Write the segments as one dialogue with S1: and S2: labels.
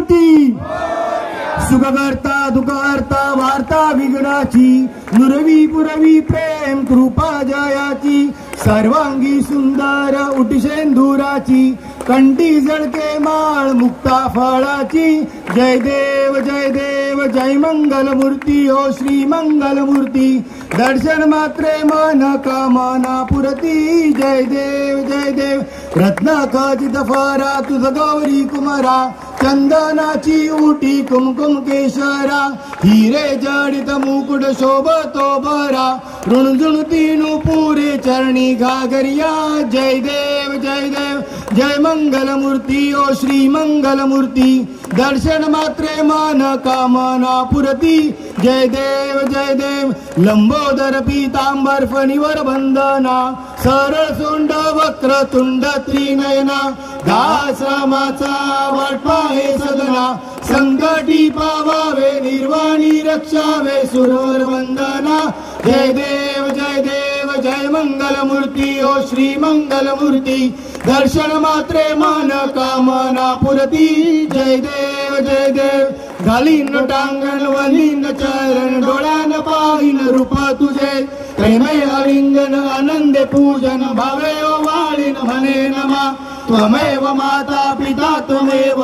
S1: मूर्ती सुख करता दुःख करता वार्ता विघ्नाची नुरवी पुरवी प्रेम कृपा जयाची सर्वांगी सुंदर उटिशेंदुराची कंठी जळके माळ मुक्ता फळाची जय देव जय मंगल मूर्ती ओ श्री मंगल मूर्ती दर्शन मात्रे मन कामना पुरती जय देव रत्न खचित फरा तुझ गौरी कुमारा चंदनाची उटी कुमकुम केशरा हिरे जडित मुकुट शोभतो बरा ऋणझुणती नुपुरे चरणी घागरिया जय देव जय मंगल मूर्ती ओ श्री मंगल मूर्ती दर्शन मात्रे मन कामना पुरती जय देव लंबोदर पीतांबर फणीवर बंदना सरळ सोंड वक्र तुंड त्रिनयना दासरामाचा वाटपा हे सदना संकटी पावावे निर्वाणी रक्षावे सुरवर वंदना जय देव जय मंगल मूर्ती ओ श्री मंगल मूर्ती दर्शन मात्रे मन कामना पुरती जय देव घालीन टांगण वलीन चरण डोळ्यान पाहिन रूप तुझे प्रेमय अलिंगन आनंदे पूजन भावे वाळीन म्हणे नमा त्वमेव माता पिता त्वमेव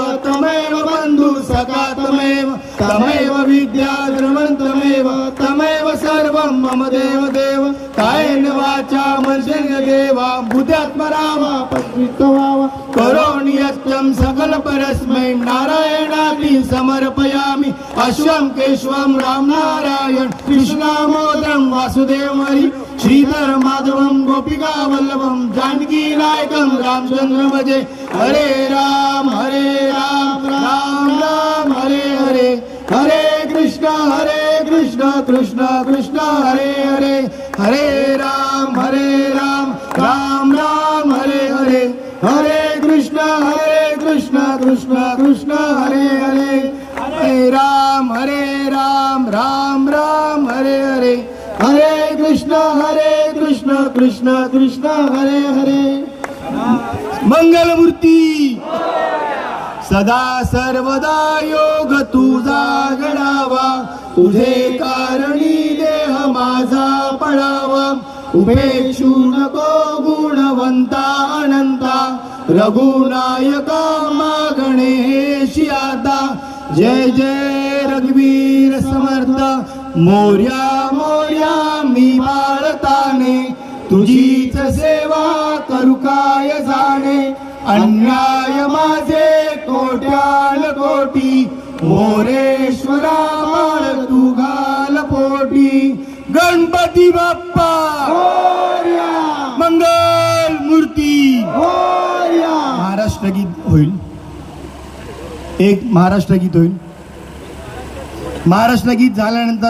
S1: बंधु सखा तमेव विद्या द्रवंतमेव तमेव सर्वं मम देव कायेन वाचा मनसेन देवा बुद्ध्यात्मरामा पश्चित्तवावा करोमि यत्तं सकल परस्मै नारायणाति समर्पयामि अश्वं केशवं राम नारायण कृष्णामोदरं वासुदेव हरि श्रीधर माधवं गोपिका वल्लभं जानकी नायकं रामचंद्र भजे हरे राम राम राम हरे हरे हरे कृष्ण कृष्ण कृष्ण हरे हरे राम राम राम हरे हरे हरे कृष्ण कृष्ण कृष्ण हरे हरे राम राम राम हरे हरे हरे कृष्ण कृष्ण कृष्ण हरे हरे मंगल मूर्ती सदा सर्वदा योग तुझा घडावा तुझे कारणी देह माझा पडावा उपेक्षू नको गुणवंता अनंता रघुनायका गणेशी आता जय रघुवीर समर्थ मोर्या मी बाळताने तुझीच सेवा करू काय जाणे अन्याय माझे कोट्यान कोटी मोरेश्वरा बाळ तू घाल पोटी गणपती बाप्पा मंगल मूर्ती महाराष्ट्र गीत होईल एक महाराष्ट्र गीत झाल्यानंतर